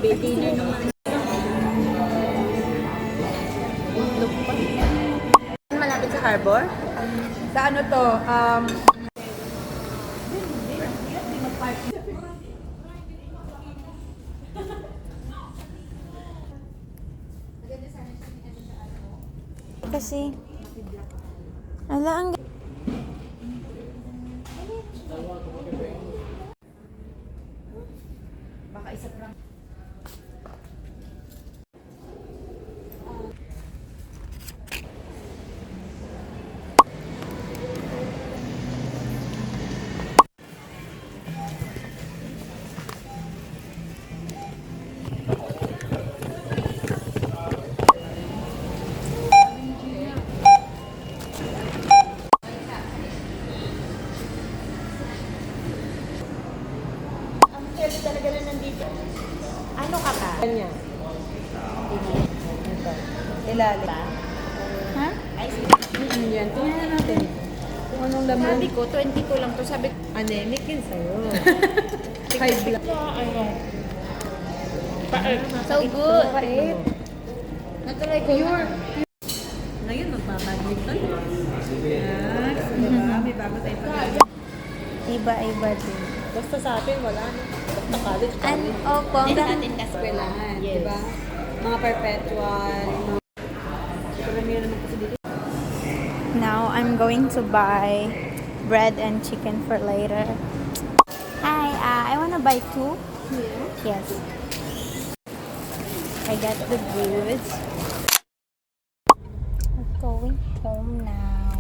Beginner naman. Malapit sa harbor? Sa ano to? Kasi, ala ang... Baka isa prank. Talaga na nandito. Ano ka ba? Kanya. Ilalim. Ha? Yan. Tingnan natin. Kung anong laman. Sabi ko, 20 ko lang to. Sabi ko, Anemic yun sa'yo. High blood. so good. Pait. Natry ko. Ngayon, magpapagalitan. Yes. Diba? May bago tayong pag Iba-iba din. Basta sa atin, wala na. Basta college, And, college. opo, Hindi natin kasi. Eskwelahan, Yes. diba? Mga perpetual, mga... Karamihan naman kasi dito. now I'm going to buy bread and chicken for later. Hi, I wanna buy 2. Yes. I got the goods. We're going home now.